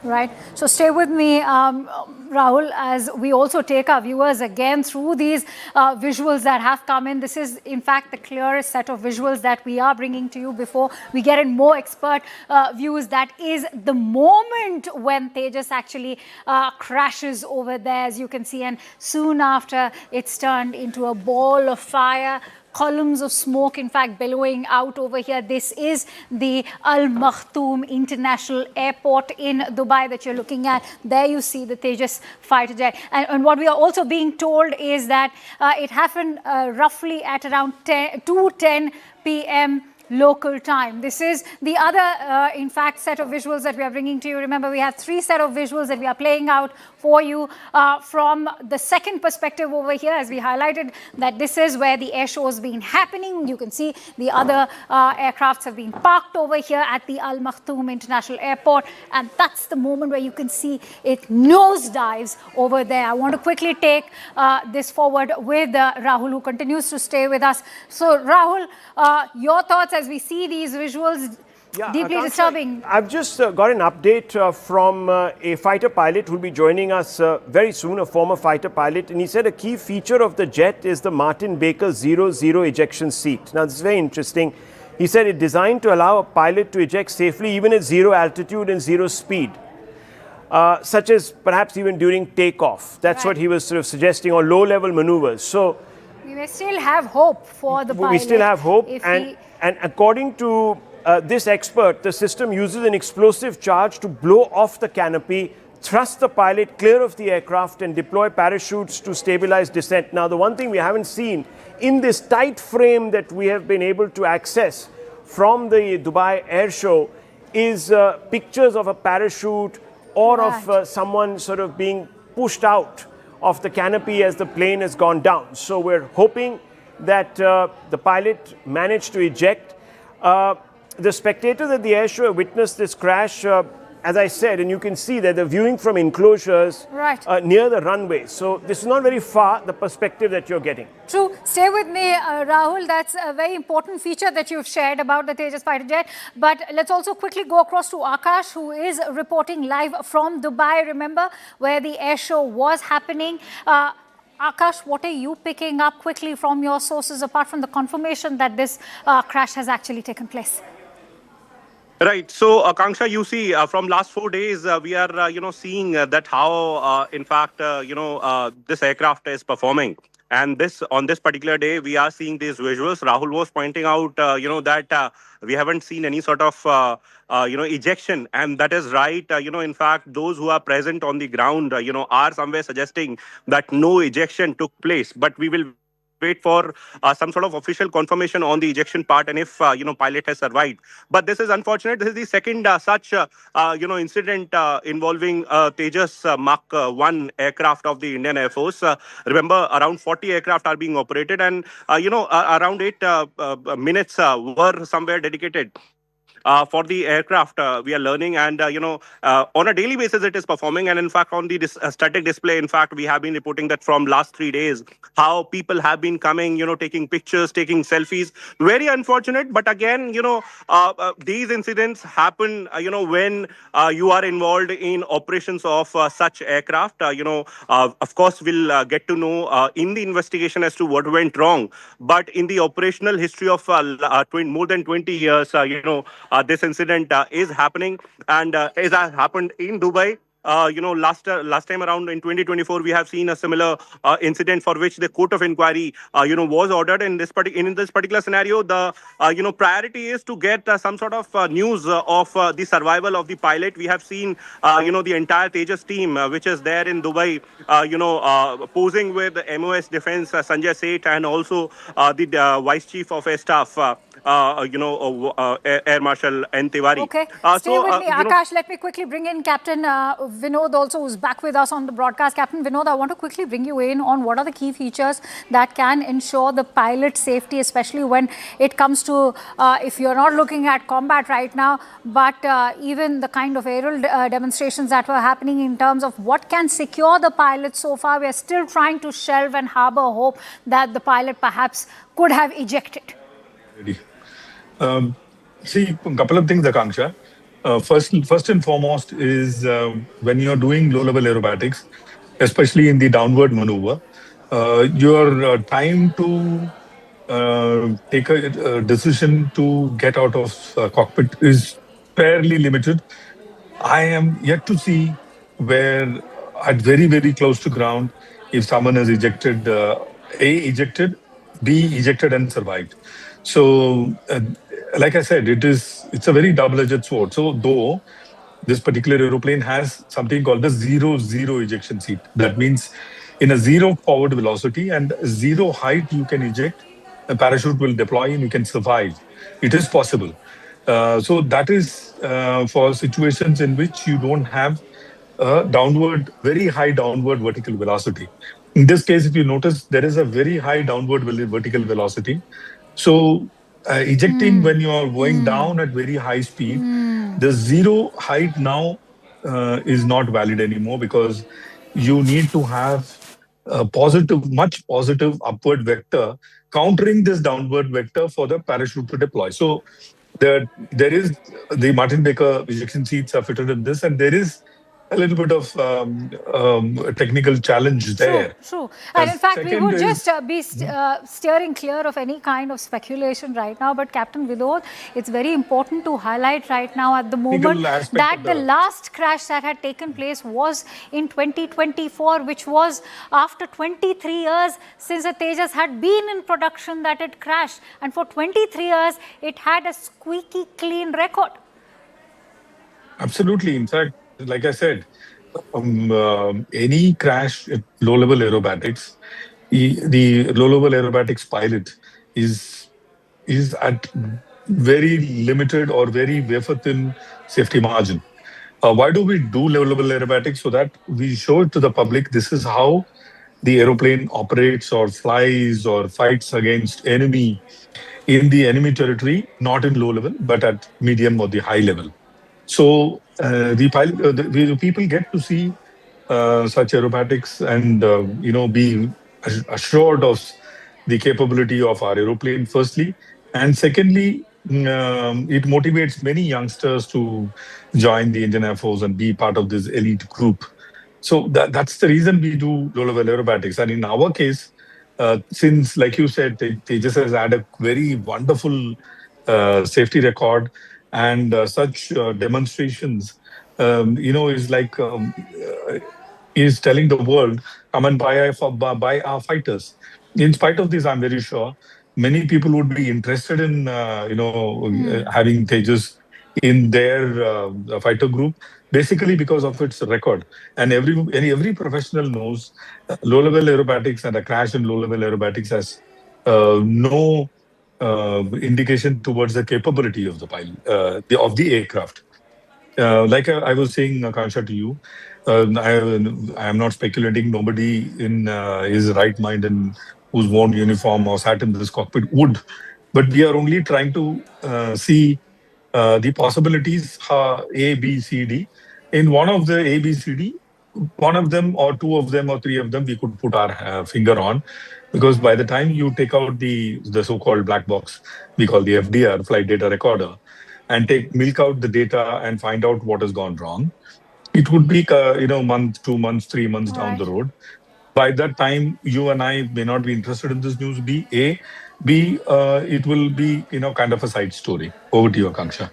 Right. So stay with me, Rahul, as we also take our viewers again through these visuals that have come in. This is, in fact, the clearest set of visuals that we are bringing to you before we get in more expert views. That is the moment when Tejas actually crashes over there, as you can see, and soon after it's turned into a ball of fire. Columns of smoke, in fact, billowing out over here. This is the Al Maktoum International Airport in Dubai that you're looking at. There you see the Tejas fighter jet. And what we are also being told is that it happened roughly at around 2:10 p.m. local time. This is the other, in fact, set of visuals that we are bringing to you. Remember, we have 3 sets of visuals that we are playing out for you from the second perspective over here, as we highlighted that this is where the air show has been happening. You can see the other aircrafts have been parked over here at the Al Maktoum International Airport, and that's the moment where you can see it nosedives over there. I want to quickly take this forward with Rahul, who continues to stay with us. So, Rahul, your thoughts as we see these visuals? Yeah, deeply disturbing. I've just got an update from a fighter pilot who will be joining us very soon, a former fighter pilot. And he said a key feature of the jet is the Martin Baker 00 ejection seat. Now, this is very interesting. He said it's designed to allow a pilot to eject safely even at 0 altitude and 0 speed, such as perhaps even during takeoff. That's what he was sort of suggesting, or low-level maneuvers. So we may still have hope for the pilot. We still have hope. And according to this expert, the system uses an explosive charge to blow off the canopy, thrust the pilot clear of the aircraft, and deploy parachutes to stabilize descent. Now, the one thing we haven't seen in this tight frame that we have been able to access from the Dubai Air Show is pictures of a parachute or of someone sort of being pushed out of the canopy as the plane has gone down. So we're hoping that the pilot managed to eject. The spectators at the air show witnessed this crash, as I said, and you can see that they're viewing from enclosures near the runway. So this is not very far, the perspective that you're getting. True. Stay with me, Rahul. That's a very important feature that you've shared about the Tejas fighter jet. But let's also quickly go across to Akash, who is reporting live from Dubai, remember, where the air show was happening. Akash, what are you picking up quickly from your sources, apart from the confirmation that this crash has actually taken place? Right. So, Akanksha, you see, from last 4 days, we are, seeing that how, in fact, this aircraft is performing. And on this particular day, we are seeing these visuals. Rahul was pointing out, that we haven't seen any sort of, ejection. And that is right. In fact, those who are present on the ground, are somewhere suggesting that no ejection took place. But we will wait for some sort of official confirmation on the ejection part and if, pilot has survived. But this is unfortunate. This is the second such, incident involving Tejas Mark 1 aircraft of the Indian Air Force. Remember, around 40 aircraft are being operated and, around 8 minutes were somewhere dedicated for the aircraft. We are learning and, on a daily basis, it is performing. And in fact, on the static display, in fact, we have been reporting that from last 3 days, how people have been coming, taking pictures, taking selfies. Very unfortunate. But again, these incidents happen, when you are involved in operations of such aircraft. Of course, we'll get to know in the investigation as to what went wrong. But in the operational history of more than 20 years, this incident is happening and has happened in Dubai. Last time around in 2024, we have seen a similar incident for which the court of inquiry, was ordered. In this particular scenario, the priority is to get some sort of news of the survival of the pilot. We have seen, the entire Tejas team, which is there in Dubai, posing with MOS Defense Sanjay Seth and also the Vice Chief of Air Staff, Air Marshal N. Tiwari. Okay, stay with me, Akash. Let me quickly bring in Captain Vinod also, who's back with us on the broadcast. Captain Vinod, I want to quickly bring you in on what are the key features that can ensure the pilot's safety, especially when it comes to, if you're not looking at combat right now, but even the kind of aerial demonstrations that were happening in terms of what can secure the pilot so far. We are still trying to shelve and harbor hope that the pilot perhaps could have ejected. See, a couple of things, Akanksha. First and foremost is when you're doing low-level aerobatics, especially in the downward maneuver, your time to take a decision to get out of cockpit is fairly limited. I am yet to see where at very, very close to ground, if someone has ejected, ejected, B, ejected and survived. So, like I said, it's a very double-edged sword. So, though this particular aeroplane has something called the zero ejection seat. That means in a zero forward velocity and zero height, you can eject, a parachute will deploy and you can survive. It is possible. So that is for situations in which you don't have a very high downward vertical velocity. In this case, if you notice, there is a very high downward vertical velocity. So ejecting when you are going down at very high speed, the zero height now is not valid anymore because you need to have a much positive upward vector countering this downward vector for the parachute to deploy. So there is the Martin Baker ejection seats are fitted in this, and there is a little bit of technical challenge there. True. And in fact, we would just be steering clear of any kind of speculation right now. But Captain Vinod, it's very important to highlight right now at the moment that the last crash that had taken place was in 2024, which was after 23 years since the Tejas had been in production that it crashed. And for 23 years, it had a squeaky clean record. Absolutely. In fact, like I said, any crash at low-level aerobatics, the low-level aerobatics pilot is at very limited or very wafer-thin safety margin. Why do we do low-level aerobatics? So that we show it to the public. This is how the aeroplane operates or flies or fights against enemy in the enemy territory, not in low level, but at medium or the high level. So the people get to see such aerobatics and be assured of the capability of our aeroplane, firstly, and secondly, it motivates many youngsters to join the Indian Air Force and be part of this elite group. So that's the reason we do low-level aerobatics. And in our case, since, like you said, Tejas has had a very wonderful safety record, and such demonstrations, is like is telling the world, come and buy our fighters. In spite of this, I'm very sure many people would be interested in having Tejas in their fighter group, basically because of its record. And every professional knows low-level aerobatics and a crash in low-level aerobatics has no indication towards the capability of the pilot, of the aircraft. Like I was saying, Akansha, to you, I am not speculating. Nobody in his right mind and who's worn uniform or sat in this cockpit would. But we are only trying to see the possibilities, A, B, C, D. In one of the A, B, C, D, one of them or two of them or three of them, we could put our finger on. Because by the time you take out the so-called black box, we call the FDR, flight data recorder, and milk out the data and find out what has gone wrong, it would be month, 2 months, 3 months down the road. By that time, you and I may not be interested in this news. B, it will be kind of a side story. Over to you, Akanksha.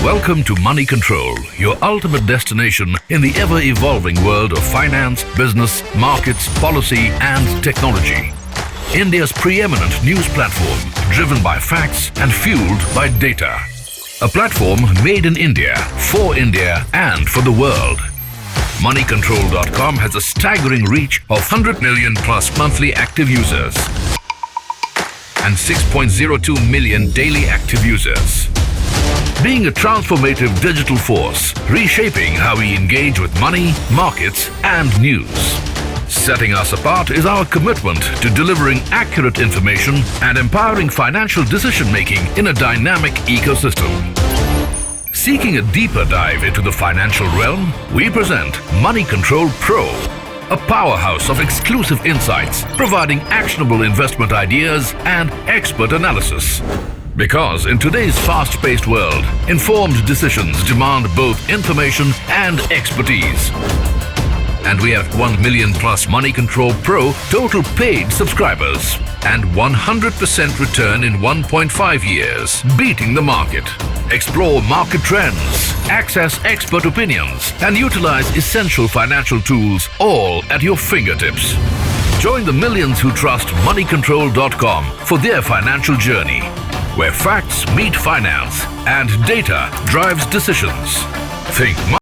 Welcome to Moneycontrol, your ultimate destination in the ever-evolving world of finance, business, markets, policy, and technology. India's preeminent news platform, driven by facts and fueled by data. A platform made in India, for India, and for the world. Moneycontrol.com has a staggering reach of 100 million plus monthly active users and 6.02 million daily active users. Being a transformative digital force, reshaping how we engage with money, markets, and news. Setting us apart is our commitment to delivering accurate information and empowering financial decision-making in a dynamic ecosystem. Seeking a deeper dive into the financial realm, we present Moneycontrol Pro, a powerhouse of exclusive insights, providing actionable investment ideas and expert analysis. Because in today's fast-paced world, informed decisions demand both information and expertise. And we have 1 million plus Moneycontrol Pro total paid subscribers and 100% return in 1.5 years, beating the market. Explore market trends, access expert opinions, and utilize essential financial tools all at your fingertips. Join the millions who trust Moneycontrol.com for their financial journey, where facts meet finance and data drives decisions. Think money.